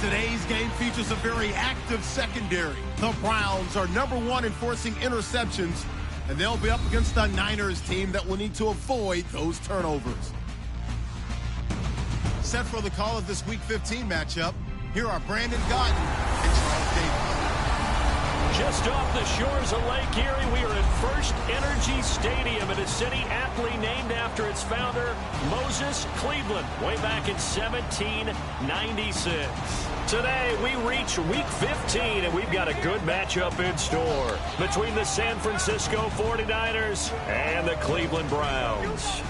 Today's game features a very active secondary. The Browns are #1 in forcing interceptions, and they'll be up against a Niners team that will need to avoid those turnovers. Set for the call of this Week 15 matchup, here are Brandon Gaudin and Charles Davis. Just off the shores of Lake Erie, we are at First Energy Stadium in a city aptly named after its founder, Moses Cleveland, way back in 1796. Today, we reach Week 15, and we've got a good matchup in store between the San Francisco 49ers and the Cleveland Browns.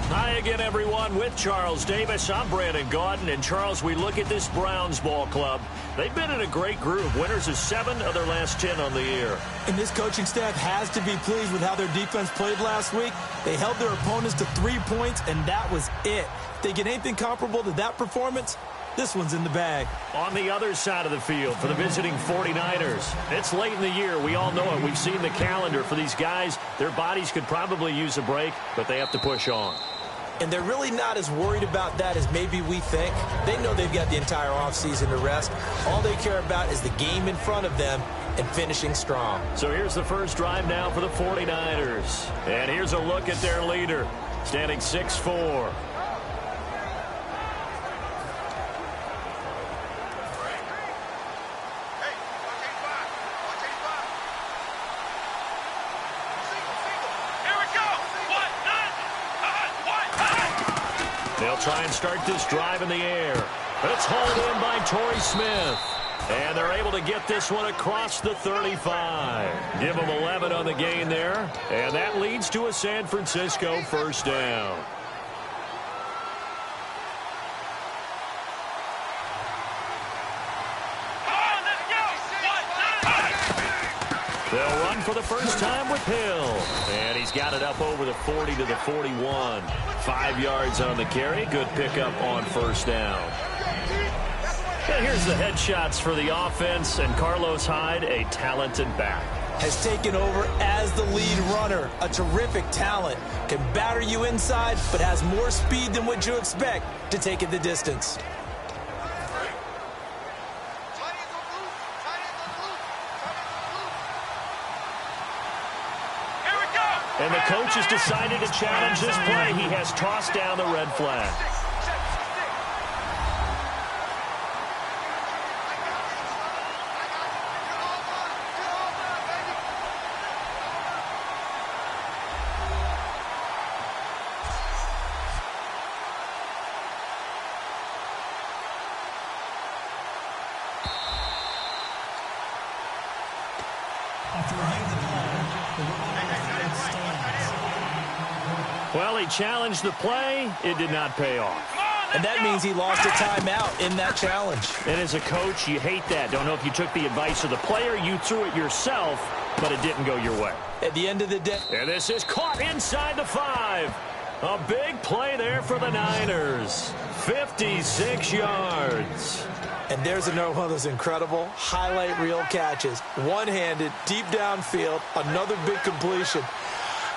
Hi again, everyone. With Charles Davis, I'm Brandon Gaudin. And, Charles, we look at this Browns ball club. They've been in a great group. Winners of 7 of their last 10 on the year. And this coaching staff has to be pleased with how their defense played last week. They held their opponents to 3 points, and that was it. If they get anything comparable to that performance, this one's in the bag. On the other side of the field for the visiting 49ers, it's late in the year. We all know it. We've seen the calendar for these guys. Their bodies could probably use a break, but they have to push on. And they're really not as worried about that as maybe we think. They know they've got the entire offseason to rest. All they care about is the game in front of them and finishing strong. So here's the first drive now for the 49ers. And here's a look at their leader, standing 6'4". They'll try and start this drive in the air. It's hauled in by Torrey Smith. And they're able to get this one across the 35. Give them 11 on the gain there. And that leads to a San Francisco first down. They'll run for the first time with Hill. And he's got it up over the 40 to the 41. 5 yards on the carry. Good pickup on first down. And here's the headshots for the offense. And Carlos Hyde, a talented back, has taken over as the lead runner. A terrific talent. Can batter you inside, but has more speed than what you expect to take it the distance. And the coach has decided to challenge this play. He has tossed down the red flag. Well, he challenged the play. It did not pay off. And that means he lost a timeout in that challenge. And as a coach, you hate that. Don't know if you took the advice of the player. You threw it yourself, but it didn't go your way. At the end of the day. And this is caught inside the 5. A big play there for the Niners. 56 yards. And there's another one of those incredible highlight reel catches. One-handed, deep downfield, another big completion.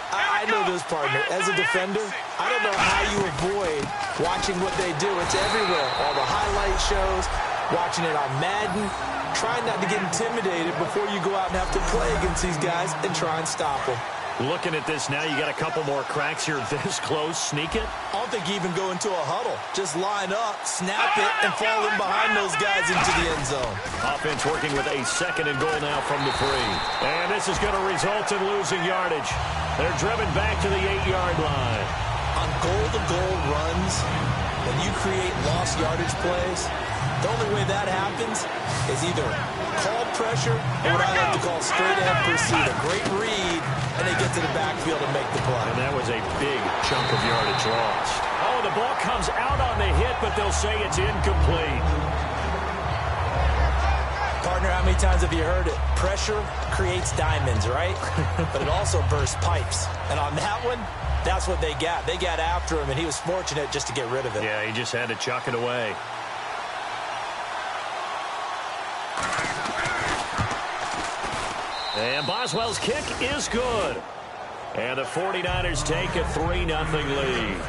I know this, partner. As a defender, I don't know how you avoid watching what they do. It's everywhere. All the highlight shows, watching it on Madden. Try not to get intimidated before you go out and have to play against these guys and try and stop them. Looking at this now, you got a couple more cracks here this close. Sneak it? I don't think you even go into a huddle. Just line up, snap it, and fall in behind those guys into the end zone. Offense working with a 2nd and goal now from the 3. And this is going to result in losing yardage. They're driven back to the 8-yard line. On goal-to-goal runs, when you create lost yardage plays, the only way that happens is either call pressure or what I like to call straight-ahead pursuit. A great read, and they get to the backfield and make the play. And that was a big chunk of yardage lost. Oh, the ball comes out on the hit, but they'll say it's incomplete. Partner, how many times have you heard it? Pressure creates diamonds, right? But it also bursts pipes. And on that one, that's what they got. They got after him, and he was fortunate just to get rid of it. Yeah, he just had to chuck it away. And Boswell's kick is good. And the 49ers take a 3-0 lead.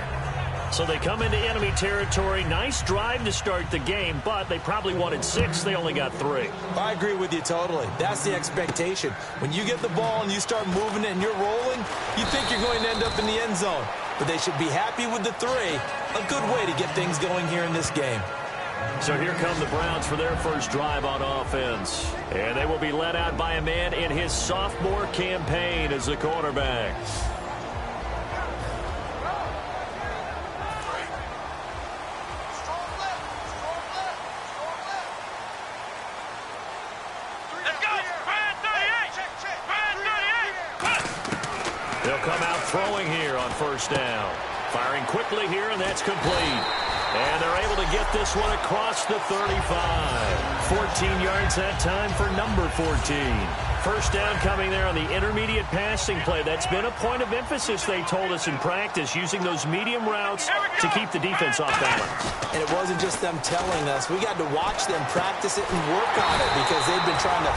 So they come into enemy territory. Nice drive to start the game, but they probably wanted 6. They only got 3. I agree with you totally. That's the expectation. When you get the ball and you start moving it and you're rolling, you think you're going to end up in the end zone. But they should be happy with the 3. A good way to get things going here in this game. So here come the Browns for their first drive on offense. And they will be led out by a man in his sophomore campaign as the quarterback. They'll come out throwing here on first down. Firing quickly here, and that's complete. And they're able to get this one across the 35. 14 yards that time for number 14. First down coming there on the intermediate passing play. That's been a point of emphasis, they told us in practice, using those medium routes to keep the defense off balance. And it wasn't just them telling us. We got to watch them practice it and work on it because they've been trying to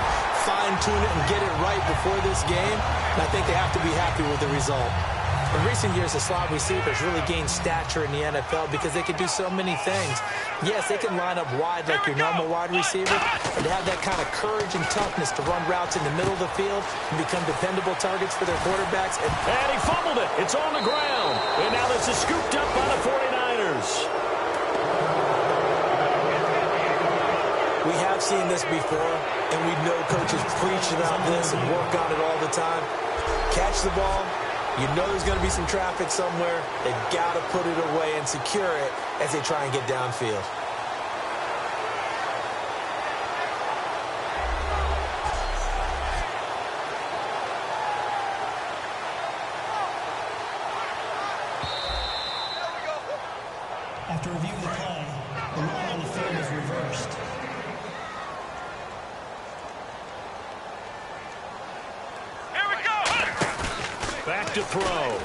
fine-tune it and get it right before this game. And I think they have to be happy with the result. In recent years, the slot receivers really gained stature in the NFL because they can do so many things. Yes, they can line up wide like your normal wide receiver, and to have that kind of courage and toughness to run routes in the middle of the field and become dependable targets for their quarterbacks. And he fumbled it. It's on the ground. And now this is scooped up by the 49ers. We have seen this before, and we know coaches preach about this and work on it all the time. Catch the ball. You know there's going to be some traffic somewhere. They've got to put it away and secure it as they try and get downfield. After reviewing the play, the line on the field is reversed. Back to throw.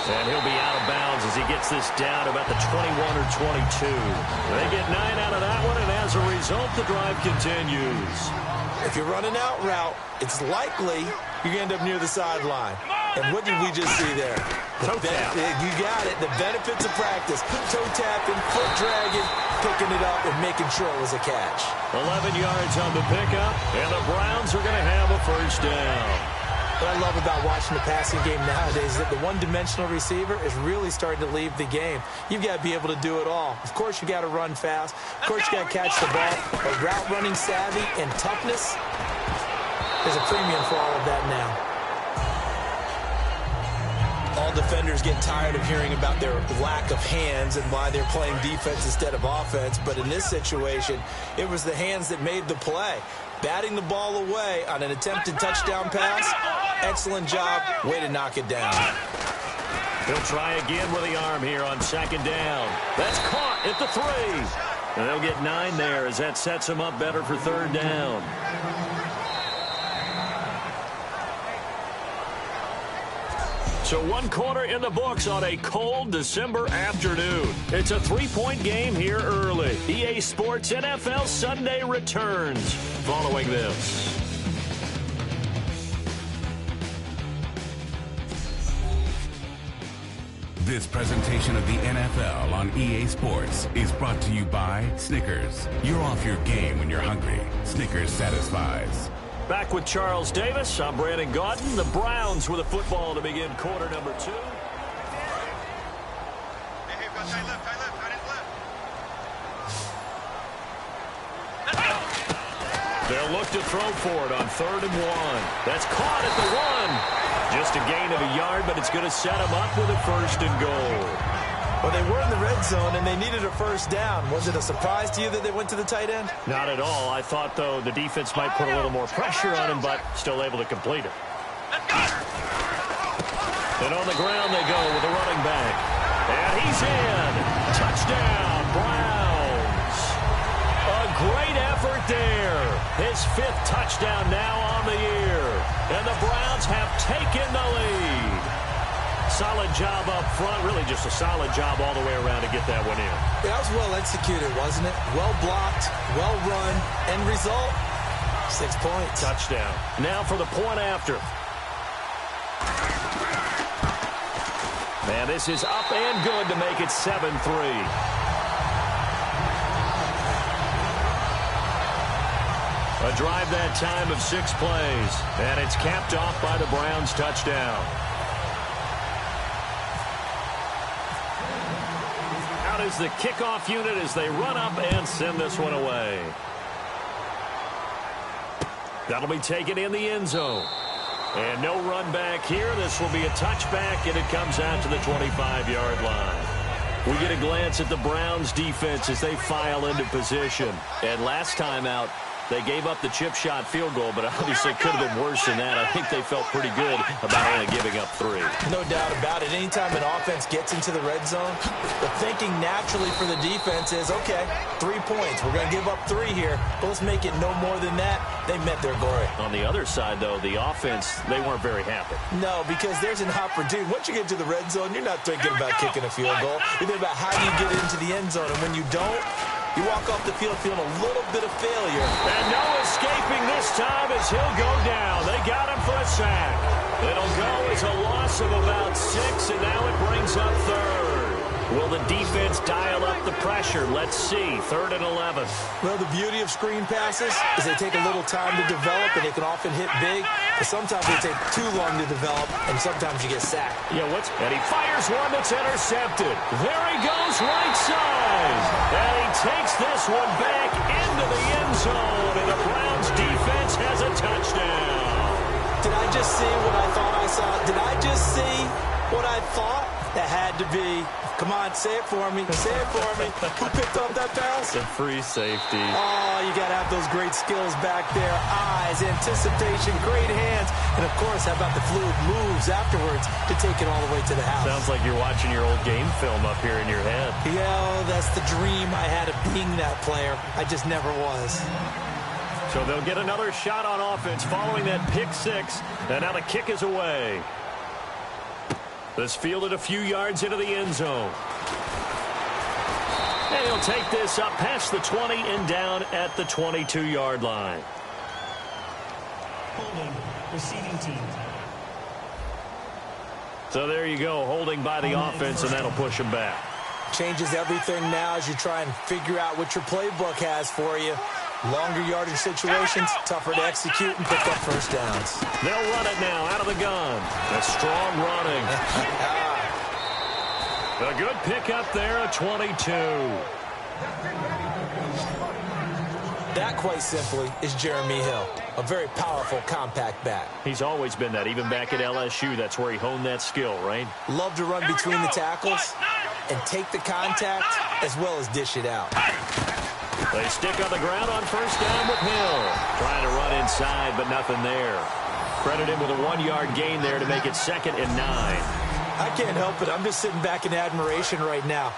And he'll be out of bounds as he gets this down about the 21 or 22. They get 9 out of that one, and as a result, the drive continues. If you're running out route, it's likely you're going to end up near the sideline. And what did we just see there? Toe tap. You got it. The benefits of practice. Toe tapping, foot dragging, picking it up, and making sure it was a catch. 11 yards on the pickup, and the Browns are going to have a first down. What I love about watching the passing game nowadays is that the one-dimensional receiver is really starting to leave the game. You've got to be able to do it all. Of course, you got to run fast. Of course, you got to catch the ball. But route running savvy and toughness, there's a premium for all of that now. All defenders get tired of hearing about their lack of hands and why they're playing defense instead of offense. But in this situation, it was the hands that made the play. Batting the ball away on an attempted touchdown pass. Excellent job. Way to knock it down. He'll try again with the arm here on second down. That's caught at the 3. And they'll get 9 there as that sets him up better for third down. So 1 quarter in the books on a cold December afternoon. It's a 3-point game here early. EA Sports NFL Sunday returns following this. This presentation of the NFL on EA Sports is brought to you by Snickers. You're off your game when you're hungry. Snickers satisfies. Back with Charles Davis. I'm Brandon Gaudin. The Browns with a football to begin quarter number 2. They'll look to throw for it on 3rd and 1. That's caught at the 1. Just a gain of a yard, but it's going to set them up with a 1st and goal. Well, they were in the red zone, and they needed a first down. Was it a surprise to you that they went to the tight end? Not at all. I thought, though, the defense might put a little more pressure on him, but still able to complete it. And on the ground they go with the running back. And he's in. Touchdown, Browns. A great effort there. His 5th touchdown now on the year. And the Browns have taken the lead. Solid job up front. Really just a solid job all the way around to get that one in. That was well executed, wasn't it? Well blocked, well run. End result, 6 points. Touchdown. Now for the point after. And this is up and good to make it 7-3. A drive that time of 6 plays. And it's capped off by the Browns touchdown. Out is the kickoff unit as they run up and send this one away. That'll be taken in the end zone. And no run back here. This will be a touchback, and it comes out to the 25-yard line. We get a glance at the Browns defense as they file into position. And last time out, they gave up the chip shot field goal, but obviously could have been worse than that. I think they felt pretty good about only giving up 3. No doubt about it. Anytime an offense gets into the red zone, the thinking naturally for the defense is, okay, 3 points. We're going to give up 3 here, but let's make it no more than that. They met their glory. On the other side, though, the offense, they weren't very happy. No, because there's an opportunity. Once you get to the red zone, you're not thinking about kicking a field goal. You're thinking about how do you get into the end zone, and when you don't, you walk off the field feeling a little bit of failure. And no escaping this time as he'll go down. They got him for a sack. It'll go as a loss of about 6, and now it brings up 3rd. Will the defense dial up the pressure? Let's see. 3rd and 11. Well, the beauty of screen passes is they take a little time to develop, and they can often hit big. But sometimes they take too long to develop, and sometimes you get sacked. Yeah, and he fires one that's intercepted. There he goes, right side. And he takes this one back into the end zone, and the Browns defense has a touchdown. Did I just see what I thought I saw? Did I just see what I thought? That had to be. Come on, say it for me. Say it for me. Who picked up that pass? The free safety. Oh, you got to have those great skills back there. Eyes, anticipation, great hands. And, of course, how about the fluid moves afterwards to take it all the way to the house? Sounds like you're watching your old game film up here in your head. Yeah, that's the dream I had of being that player. I just never was. So they'll get another shot on offense following that pick 6. And now the kick is away. This fielded a few yards into the end zone. And he'll take this up past the 20 and down at the 22-yard line. Holding, receiving team. So there you go, holding by the offense, and that'll push him back. Changes everything now as you try and figure out what your playbook has for you. Longer yardage situations, tougher to execute and pick up first downs. They'll run it now out of the gun. A strong running. A good pickup there, a 22. That, quite simply, is Jeremy Hill. A very powerful, compact back. He's always been that. Even back at LSU, that's where he honed that skill, right? Love to run between the tackles and take the contact as well as dish it out. They stick on the ground on first down with Hill. Trying to run inside, but nothing there. Credit him with a 1-yard gain there to make it 2nd and 9. I can't help it. I'm just sitting back in admiration right now.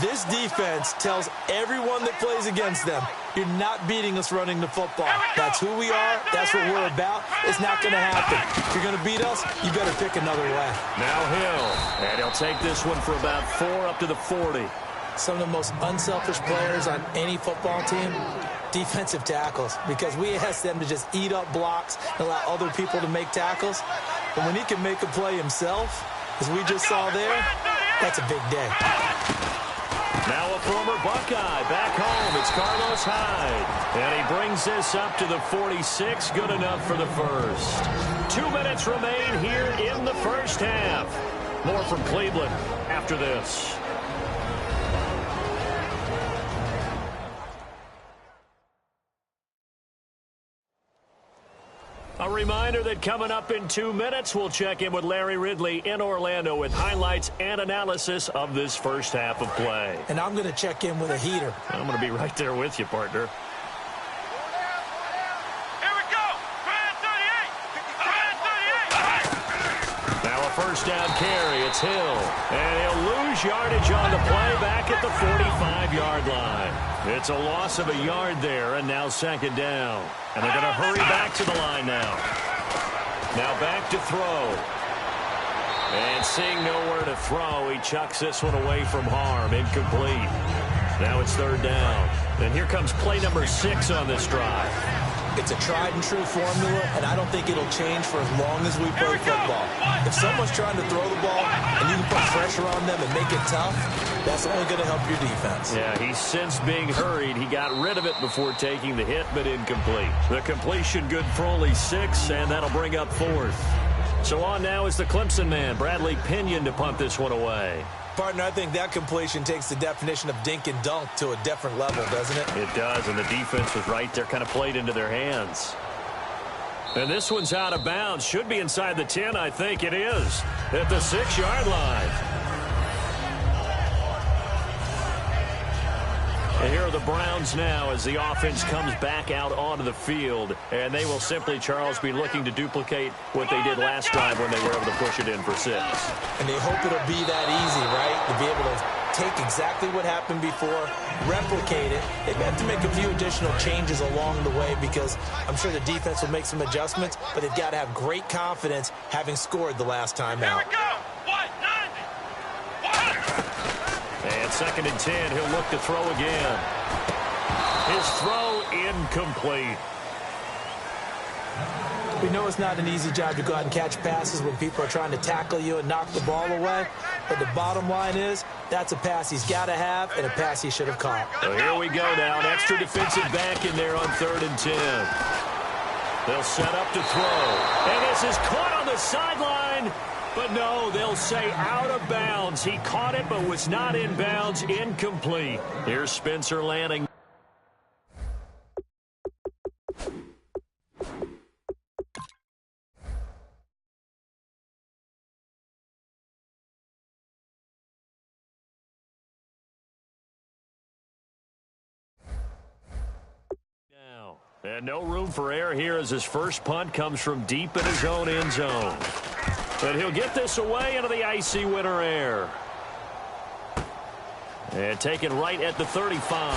This defense tells everyone that plays against them, you're not beating us running the football. That's who we are. That's what we're about. It's not going to happen. If you're going to beat us, you better pick another way. Now Hill. And he'll take this one for about 4 up to the 40. Some of the most unselfish players on any football team, defensive tackles, because we ask them to just eat up blocks and allow other people to make tackles. But when he can make a play himself, as we just saw there, that's a big day. Now a former Buckeye back home. It's Carlos Hyde. And he brings this up to the 46. Good enough for the first. 2 minutes remain here in the first half. More from Cleveland after this. A reminder that coming up in 2 minutes, we'll check in with Larry Ridley in Orlando with highlights and analysis of this first half of play. And I'm going to check in with a heater. I'm going to be right there with you, partner. Here we go. 38. Now a first down carry. It's Hill. And he'll lose yardage on the play back at the 45-yard line. It's a loss of a yard there, and now 2nd down. And they're going to hurry back to the line now. Now back to throw. And seeing nowhere to throw, he chucks this one away from harm. Incomplete. Now it's 3rd down. And here comes play number 6 on this drive. It's a tried-and-true formula, and I don't think it'll change for as long as we play football. If someone's trying to throw the ball and you can put pressure on them and make it tough, that's only going to help your defense. Yeah, he sensed being hurried. He got rid of it before taking the hit, but incomplete. The completion good for only 6, and that'll bring up 4th. So on now is the Clemson man, Bradley Pinion, to punt this one away. Partner, I think that completion takes the definition of dink and dunk to a different level, doesn't it? It does, and the defense was right there, kind of played into their hands. And this one's out of bounds. Should be inside the 10, I think it is, at the 6-yard line. And here are the Browns now as the offense comes back out onto the field. And they will simply, Charles, be looking to duplicate what they did last drive when they were able to push it in for 6. And they hope it'll be that easy, right? To be able to take exactly what happened before, replicate it. They have to make a few additional changes along the way because I'm sure the defense will make some adjustments, but they've got to have great confidence having scored the last time out. And 2nd and 10, he'll look to throw again. His throw incomplete. We know it's not an easy job to go out and catch passes when people are trying to tackle you and knock the ball away. But the bottom line is, that's a pass he's got to have and a pass he should have caught. So here we go now. An extra defensive back in there on 3rd and 10. They'll set up to throw. And this is caught on the sideline. But no, they'll say out of bounds. He caught it but was not in bounds. Incomplete. Here's Spencer Lanning. And no room for error here as his first punt comes from deep in his own end zone. But he'll get this away into the icy winter air. And taken right at the 35.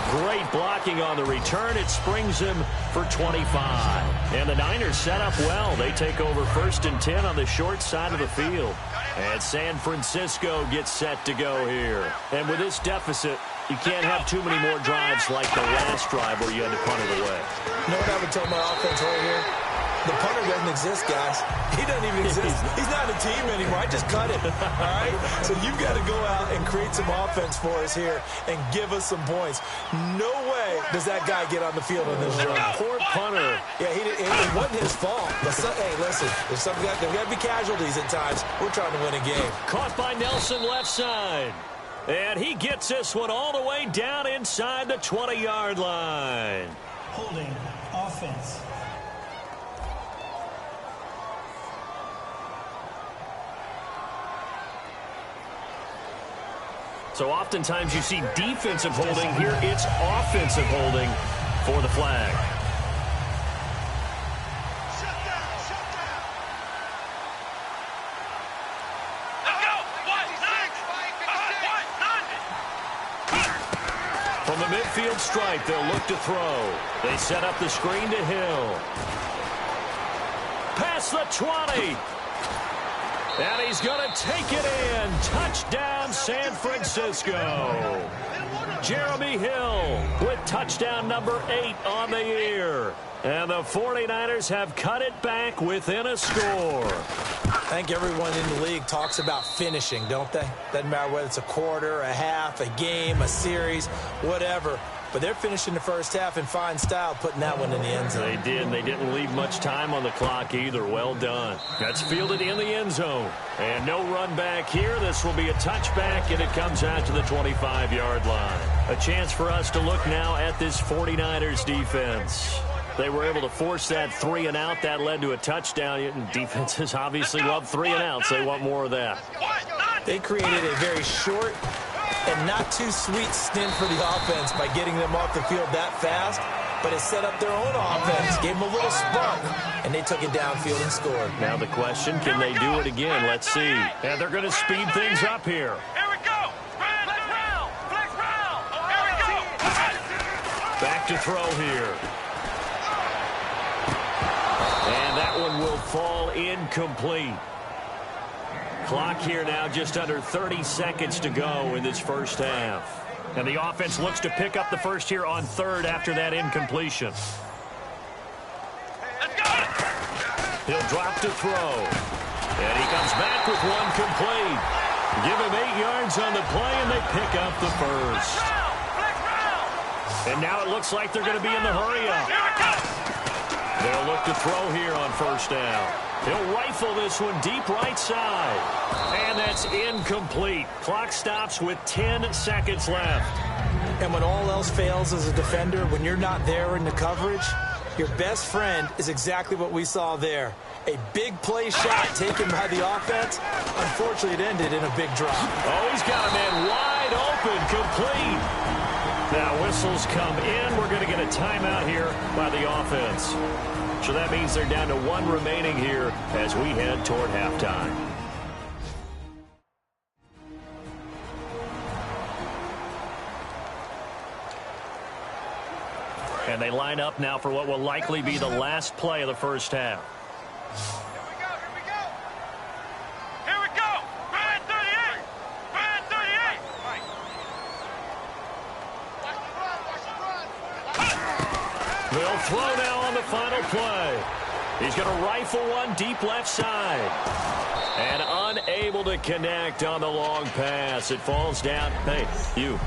Great blocking on the return. It springs him for 25. And the Niners set up well. They take over 1st and 10 on the short side of the field. And San Francisco gets set to go here. And with this deficit, you can't have too many more drives like the last drive where you had to punt it away. You know what I would tell my offense right here? The punter doesn't exist, guys. He doesn't even exist. He's not a team anymore. I just cut it, all right? So you've got to go out and create some offense for us here and give us some points. No way does that guy get on the field on this run. Poor punter. Yeah, it wasn't his fault. But hey, listen, there's got to be casualties at times. We're trying to win a game. Caught by Nelson left side. And he gets this one all the way down inside the 20-yard line. Holding offense. So oftentimes you see defensive holding. Here it's offensive holding for the flag. From the midfield stripe, they'll look to throw. They set up the screen to Hill. Past the 20. And he's going to take it in. Touchdown, San Francisco. Jeremy Hill with touchdown number 8 on the year. And the 49ers have cut it back within a score. I think everyone in the league talks about finishing, don't they? Doesn't matter whether it's a quarter, a half, a game, a series, whatever. But they're finishing the first half in fine style, putting that one in the end zone. They did, and they didn't leave much time on the clock either. Well done. That's fielded in the end zone. And no run back here. This will be a touchback, and it comes out to the 25-yard line. A chance for us to look now at this 49ers defense. They were able to force that 3-and-out. That led to a touchdown. And defenses obviously love 3-and-outs. They want more of that. They created a very short and not too sweet stint for the offense by getting them off the field that fast, but it set up their own offense, gave them a little spark, and they took it downfield and scored. Now the question, can they do it again? Let's see. And they're going to speed things up here. Here we go. Flex round. Flex round. Here we go. Back to throw here. And that one will fall incomplete. Clock here now, just under 30 seconds to go in this first half. And the offense looks to pick up the first here on third after that incompletion. Let's go! He'll drop to throw. And he comes back with one complete. Give him 8 yards on the play, and they pick up the first. And now it looks like they're going to be in the hurry-up. They'll look to throw here on first down. He'll rifle this one deep right side. And that's incomplete. Clock stops with 10 seconds left. And when all else fails as a defender, when you're not there in the coverage, your best friend is exactly what we saw there. A big play shot taken by the offense. Unfortunately, it ended in a big drop. Oh, he's got a man wide open, complete. Now whistles come in. We're going to get a timeout here by the offense. So that means they're down to 1 remaining here as we head toward halftime. And they line up now for what will likely be the last play of the first half. Here we go! Brad 38! Brad 38! They'll throw now on the final play. He's going to rifle one deep left side. And unable to connect on the long pass. It falls down. Hey, you.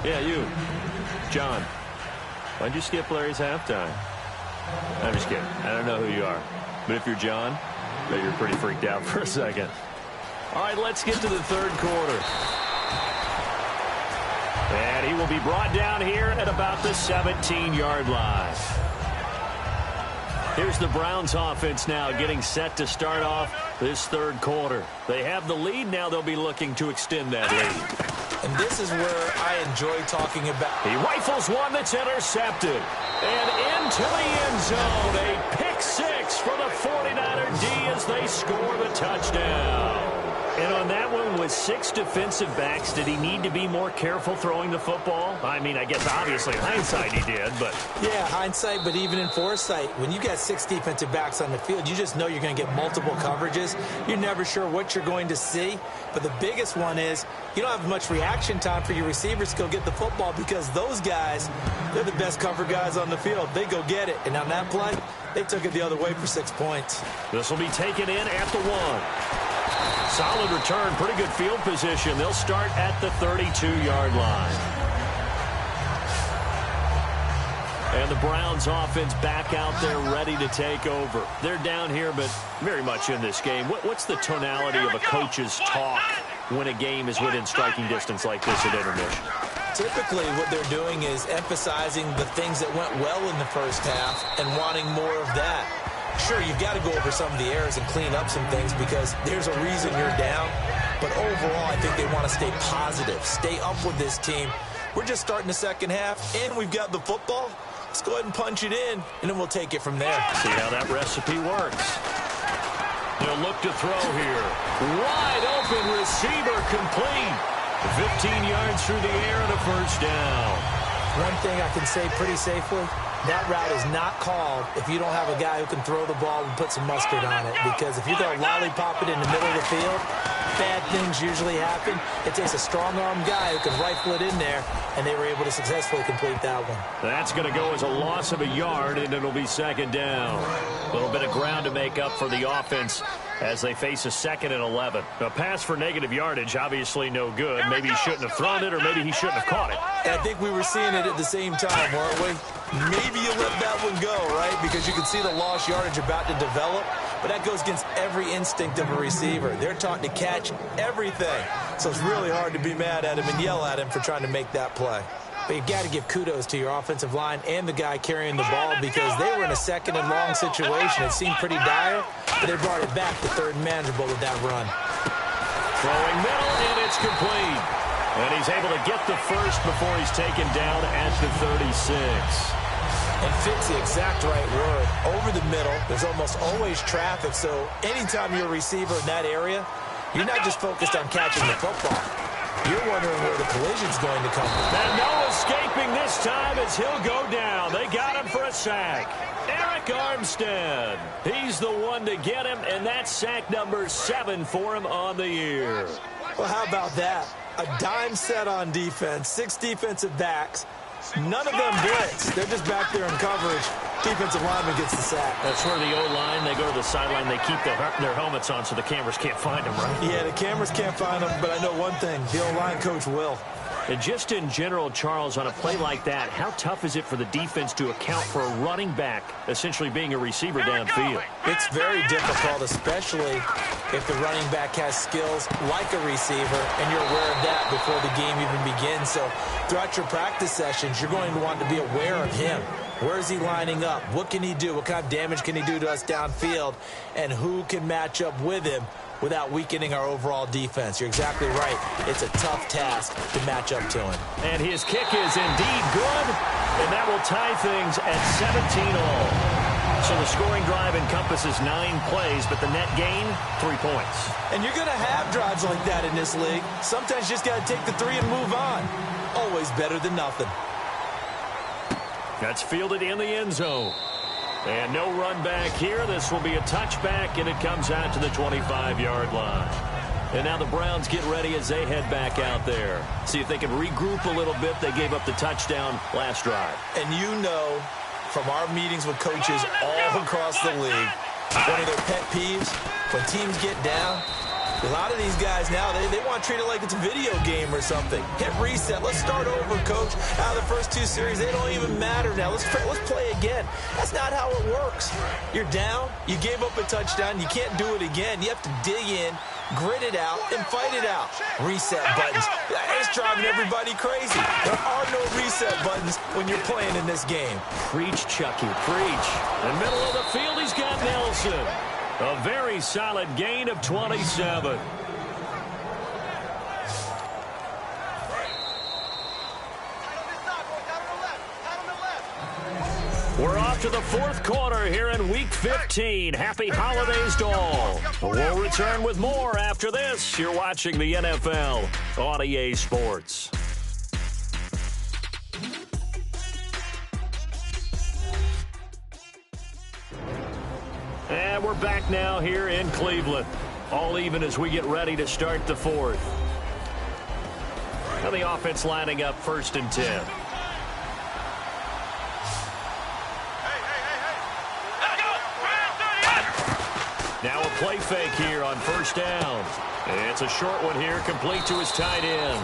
Yeah, you. John. Why'd you skip Larry's halftime? I'm just kidding. I don't know who you are. But if you're John, I bet you're pretty freaked out for a second. All right, let's get to the third quarter. And he will be brought down here at about the 17-yard line. Here's the Browns offense now getting set to start off this third quarter. They have the lead. Now they'll be looking to extend that lead. And this is where I enjoy talking about. He rifles one that's intercepted. And into the end zone. A pick six for the 49er D as they score the touchdown. And on that one, with 6 defensive backs, did he need to be more careful throwing the football? I mean, I guess obviously in hindsight he did, but... Yeah, hindsight, but even in foresight, when you got 6 defensive backs on the field, you just know you're going to get multiple coverages. You're never sure what you're going to see. But the biggest one is you don't have much reaction time for your receivers to go get the football because those guys, they're the best cover guys on the field. They go get it. And on that play, they took it the other way for 6 points. This will be taken in at the 1. Solid return, pretty good field position. They'll start at the 32-yard line. And the Browns offense back out there ready to take over. They're down here, but very much in this game. What's the tonality of a coach's talk when a game is within striking distance like this at intermission? Typically, what they're doing is emphasizing the things that went well in the first half and wanting more of that. Sure, you've got to go over some of the errors and clean up some things because there's a reason you're down. But overall, I think they want to stay positive, stay up with this team. We're just starting the second half, and we've got the football. Let's go ahead and punch it in, and then we'll take it from there. See how that recipe works. They'll look to throw here. Wide open receiver complete. 15 yards through the air and a first down. One thing I can say pretty safely, that route is not called if you don't have a guy who can throw the ball and put some mustard on it. Because if you go lollipop it in the middle of the field, bad things usually happen. It takes a strong-arm guy who can rifle it in there, and they were able to successfully complete that one. That's going to go as a loss of a yard, and it'll be second down. A little bit of ground to make up for the offense as they face a 2nd and 11. A pass for negative yardage, obviously no good. Maybe he shouldn't have thrown it, or maybe he shouldn't have caught it. And I think we were seeing it at the same time, weren't we? Maybe you let that one go, right? Because you can see the lost yardage about to develop. But that goes against every instinct of a receiver. They're taught to catch everything. So it's really hard to be mad at him and yell at him for trying to make that play. But you've got to give kudos to your offensive line and the guy carrying the ball because they were in a 2nd and long situation. It seemed pretty dire, but they brought it back to 3rd and manageable with that run. Throwing middle, and it's complete. And he's able to get the first before he's taken down at the 36. And fits the exact right word. Over the middle, there's almost always traffic, so anytime you're a receiver in that area, you're not just focused on catching the football. You're wondering where the collision's going to come from. And no escaping this time as he'll go down. They got him for a sack. Eric Armstead. He's the one to get him, and that's sack number 7 for him on the year. Well, how about that? A dime set on defense, 6 defensive backs. None of them blitz. They're just back there in coverage. Defensive lineman gets the sack. That's where the O-line, they go to the sideline, they keep their helmets on so the cameras can't find them, right? Yeah, the cameras can't find them, but I know one thing. The O-line coach will. And just in general, Charles, on a play like that, how tough is it for the defense to account for a running back essentially being a receiver downfield? It's very difficult, especially if the running back has skills like a receiver, and you're aware of that before the game even begins. So throughout your practice sessions, you're going to want to be aware of him. Where is he lining up? What can he do? What kind of damage can he do to us downfield? And who can match up with him without weakening our overall defense? You're exactly right. It's a tough task to match up to him. And his kick is indeed good, and that will tie things at 17-all. So the scoring drive encompasses 9 plays, but the net gain, 3 points. And you're going to have drives like that in this league. Sometimes you just got to take the 3 and move on. Always better than nothing. That's fielded in the end zone. And no run back here. This will be a touchback, and it comes out to the 25-yard line. And now the Browns get ready as they head back out there. See if they can regroup a little bit. They gave up the touchdown last drive. And you know from our meetings with coaches all across the league, one of their pet peeves, when teams get down, a lot of these guys now, they want to treat it like it's a video game or something. Hit reset. Let's start over, coach. Out of the first 2 series, they don't even matter now. Let's play again. That's not how it works. You're down. You gave up a touchdown. You can't do it again. You have to dig in, grit it out, and fight it out. Reset buttons. It's driving everybody crazy. There are no reset buttons when you're playing in this game. Preach, Chucky, preach. In the middle of the field, he's got Nelson. A very solid gain of 27. We're off to the 4th quarter here in Week 15. Happy holidays to all. We'll return with more after this. You're watching the NFL on EA Sports. And we're back now here in Cleveland. All even as we get ready to start the 4th. And the offense lining up 1st and 10. Now a play fake here on 1st down. It's a short one here, complete to his tight end.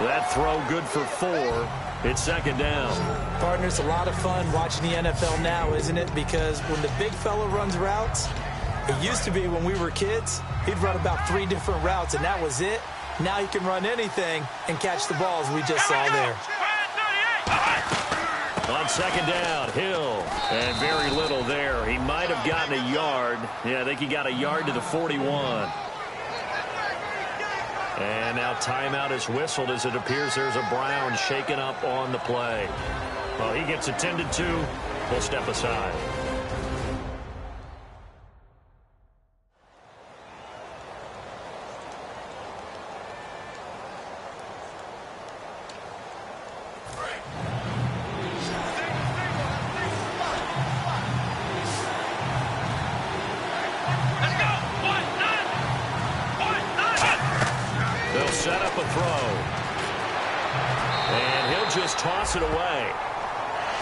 That throw good for 4. It's 2nd down. Partner, it's a lot of fun watching the NFL now, isn't it? Because when the big fella runs routes, it used to be when we were kids, he'd run about 3 different routes, and that was it. Now he can run anything and catch the balls we just saw there. On 2nd down, Hill. And very little there. He might have gotten a yard. Yeah, I think he got a yard to the 41. And now timeout is whistled as it appears there's a Brown shaken up on the play. Well, he gets attended to. We'll step aside. Set up a throw. And he'll just toss it away.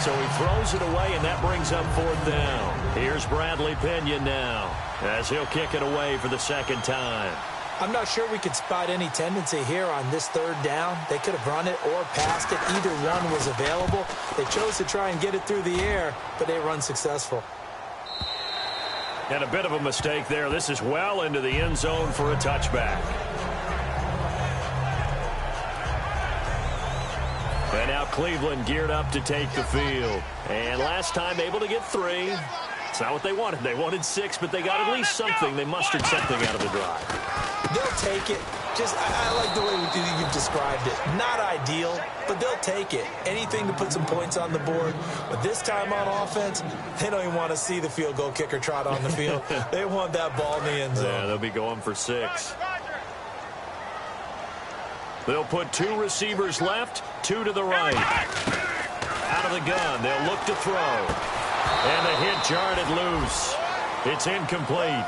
So he throws it away, and that brings up 4th down. Here's Bradley Pinion now as he'll kick it away for the 2nd time. I'm not sure we could spot any tendency here on this 3rd down. They could have run it or passed it. Either one was available. They chose to try and get it through the air, but they were unsuccessful. And a bit of a mistake there. This is well into the end zone for a touchback. And now Cleveland geared up to take the field. And last time able to get 3. It's not what they wanted. They wanted 6, but they got at least something. They mustered something out of the drive. They'll take it. I like the way you've described it. Not ideal, but they'll take it. Anything to put some points on the board. But this time on offense, they don't even want to see the field goal kicker trot on the field. They want that ball in the end zone. Yeah, they'll be going for 6. They'll put 2 receivers left, 2 to the right. Out of the gun, they'll look to throw. And the hit jarred it loose. It's incomplete.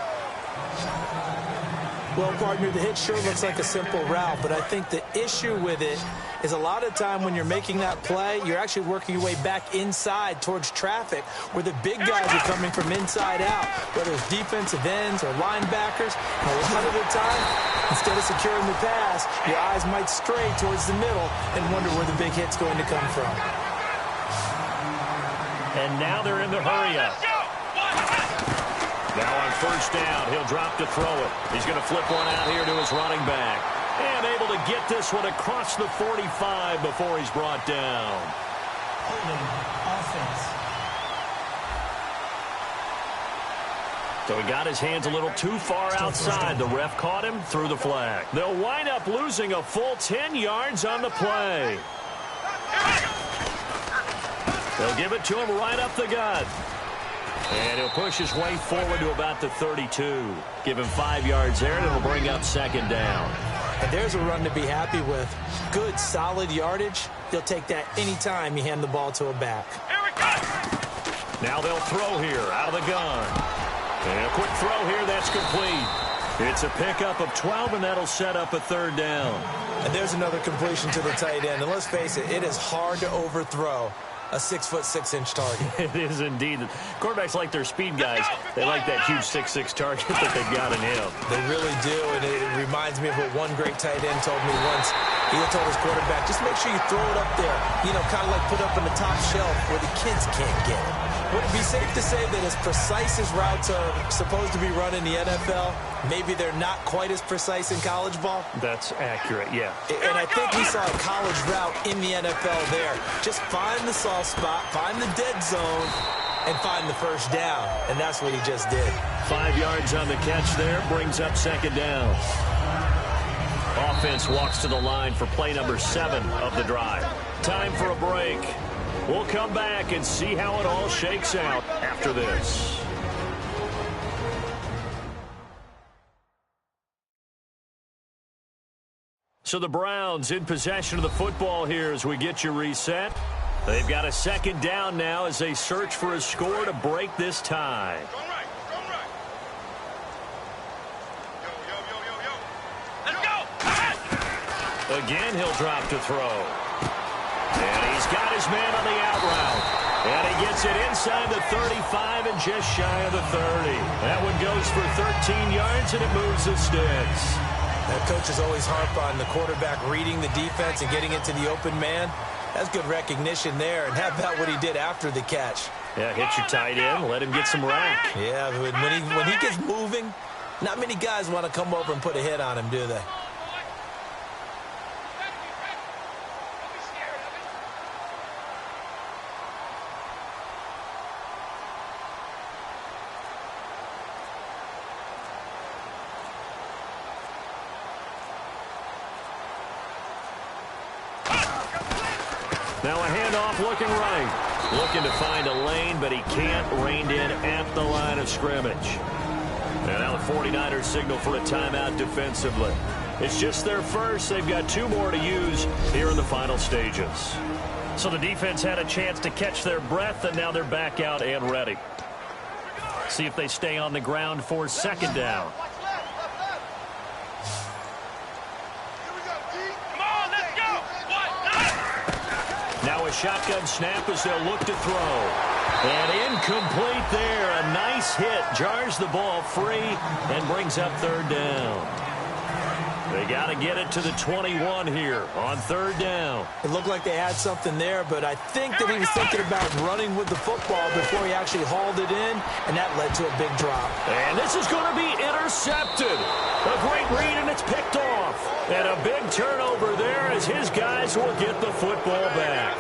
Well, partner, the hit sure looks like a simple route, but I think the issue with it is a lot of time when you're making that play, you're actually working your way back inside towards traffic where the big guys are coming from inside out, whether it's defensive ends or linebackers. And a lot of the time, instead of securing the pass, your eyes might stray towards the middle and wonder where the big hit's going to come from. And now they're in the hurry-up. Now on first down, he'll drop to throw it. He's going to flip one out here to his running back. And able to get this one across the 45 before he's brought down. Holding offense. So he got his hands a little too far outside. The ref caught him, threw the flag. They'll wind up losing a full 10 yards on the play. They'll give it to him right up the gut. And he'll push his way forward to about the 32. Give him 5 yards there, and it'll bring up second down. And there's a run to be happy with. Good, solid yardage. You'll take that anytime you hand the ball to a back. Now they'll throw here out of the gun. And a quick throw here, that's complete. It's a pickup of 12, and that'll set up a third down. And there's another completion to the tight end. And let's face it, it is hard to overthrow a 6'6" target. It is indeed. Quarterbacks like their speed guys. They like that huge 6'6" target that they've got in him. They really do, and it reminds me of what one great tight end told me once. He told his quarterback, just make sure you throw it up there, you know, kind of like put up on the top shelf where the kids can't get it. Would it be safe to say that as precise as routes are supposed to be run in the NFL, maybe they're not quite as precise in college ball? That's accurate, yeah. And I think we saw a college route in the NFL there. Just find the soft spot, find the dead zone, and find the first down. And that's what he just did. 5 yards on the catch there, brings up second down. Offense walks to the line for play number 7 of the drive. Time for a break. We'll come back and see how it all shakes out after this. So the Browns in possession of the football here as we get you reset. They've got a second down now as they search for a score to break this tie. Again, he'll drop to throw. And he's got his man on the out route. And he gets it inside the 35 and just shy of the 30. That one goes for 13 yards, and it moves the sticks. That coach is always harp on the quarterback reading the defense and getting it to the open man. That's good recognition there. And how about what he did after the catch? Yeah, hit your tight end, let him get some rack. Yeah, when he gets moving, not many guys want to come over and put a hit on him, do they? Now a handoff looking right. Looking to find a lane, but he can't. Reined in at the line of scrimmage. And now the 49ers signal for a timeout defensively. It's just their first. They've got 2 more to use here in the final stages. So the defense had a chance to catch their breath, and now they're back out and ready. See if they stay on the ground for second down. Now a shotgun snap as they'll look to throw. And incomplete there. A nice hit. Jars the ball free and brings up third down. They got to get it to the 21 here on third down. It looked like they had something there, but I think that he was thinking about running with the football before he actually hauled it in, and that led to a big drop. And this is going to be intercepted. A great read, and it's picked off. And a big turnover there as his guys will get the football back.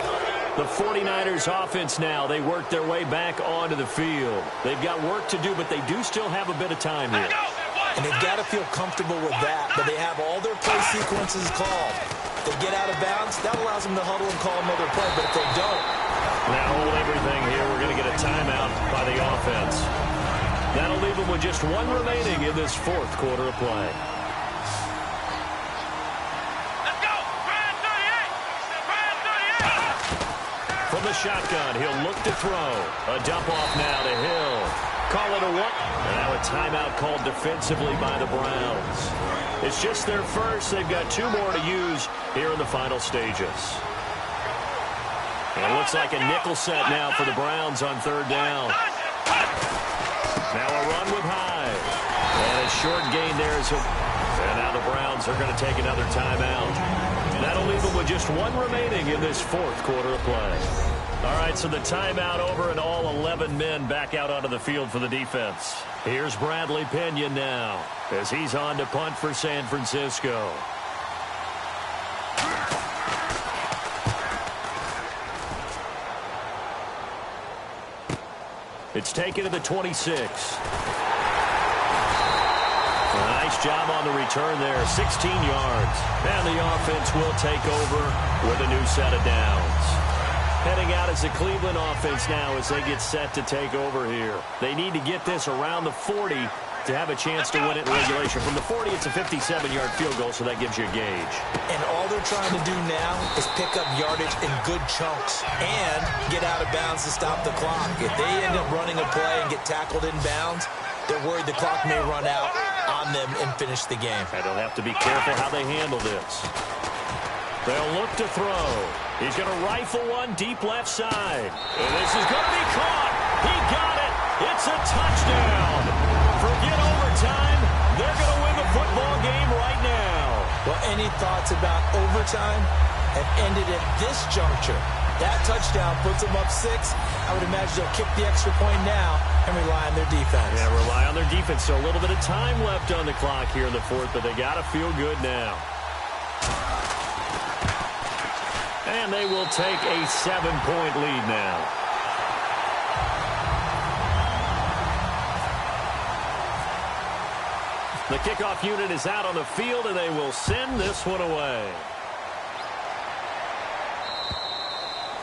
The 49ers offense now, they work their way back onto the field. They've got work to do, but they do still have a bit of time here. And they've got to feel comfortable with that, but they have all their play sequences called. If they get out of bounds, that allows them to huddle and call another play, but if they don't. Now hold everything here. We're going to get a timeout by the offense. That'll leave them with just 1 remaining in this 4th quarter of play. Let's go! Brand 38! Brand 38! From the shotgun, he'll look to throw. A dump off now to Hill. Call it a one. And now a timeout called defensively by the Browns. It's just their first. They've got 2 more to use here in the final stages. And it looks like a nickel set now for the Browns on 3rd down. Now a run with Hyde. And a short gain there. And now the Browns are going to take another timeout. That'll leave them with just 1 remaining in this 4th quarter of play. All right, so the timeout over and all 11 men back out onto the field for the defense. Here's Bradley Pinion now as he's on to punt for San Francisco. It's taken to the 26. Nice job on the return there, 16 yards. And the offense will take over with a new set of downs. Heading out as the Cleveland offense now as they get set to take over here. They need to get this around the 40 to have a chance to win it in regulation. From the 40, it's a 57-yard field goal, so that gives you a gauge. And all they're trying to do now is pick up yardage in good chunks and get out of bounds to stop the clock. If they end up running a play and get tackled in bounds, they're worried the clock may run out on them and finish the game. And they'll have to be careful how they handle this. They'll look to throw. He's going to rifle one deep left side. And this is going to be caught. He got it. It's a touchdown. Forget overtime. They're going to win the football game right now. Well, any thoughts about overtime have ended at this juncture. That touchdown puts them up 6. I would imagine they'll kick the extra point now and rely on their defense. Yeah, rely on their defense. So a little bit of time left on the clock here in the 4th, but they got to feel good now. And they will take a 7-point lead now. The kickoff unit is out on the field, and they will send this one away.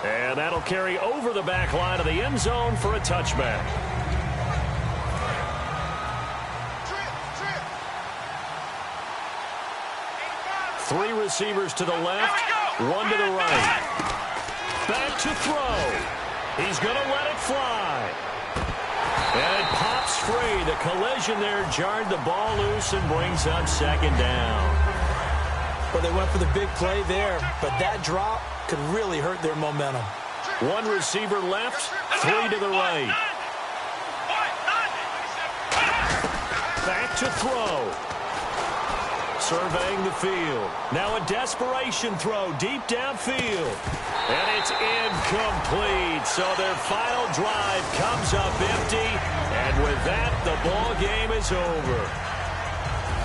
And that'll carry over the back line of the end zone for a touchback. Three receivers to the left, 1 to the right. Back to throw. He's going to let it fly. And it pops free. The collision there jarred the ball loose and brings up 2nd down. Well, they went for the big play there, but that drop could really hurt their momentum. 1 receiver left, 3 to the right. Back to throw. Surveying the field. Now a desperation throw deep downfield. And it's incomplete. So their final drive comes up empty. And with that, the ball game is over.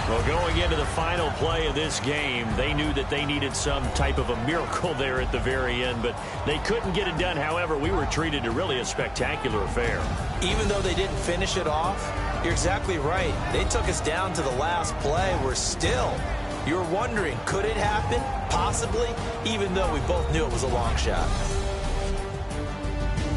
Well, going into the final play of this game, they knew that they needed some type of a miracle there at the very end, but they couldn't get it done. However, we were treated to really a spectacular affair. Even though they didn't finish it off, you're exactly right. They took us down to the last play. We're still, you're wondering, could it happen? Possibly, even though we both knew it was a long shot.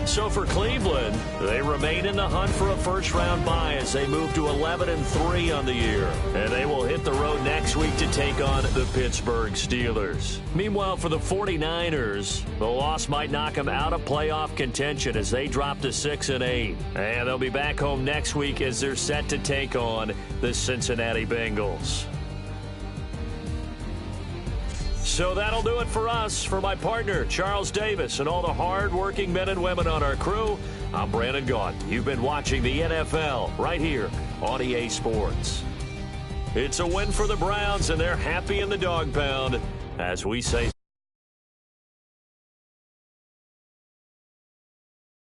So for Cleveland, they remain in the hunt for a first-round bye as they move to 11-3 on the year. And they will hit the road next week to take on the Pittsburgh Steelers. Meanwhile, for the 49ers, the loss might knock them out of playoff contention as they drop to 6-8. And they'll be back home next week as they're set to take on the Cincinnati Bengals. So that'll do it for us. For my partner, Charles Davis, and all the hard-working men and women on our crew, I'm Brandon Gault. You've been watching the NFL right here on EA Sports. It's a win for the Browns, and they're happy in the dog pound as we say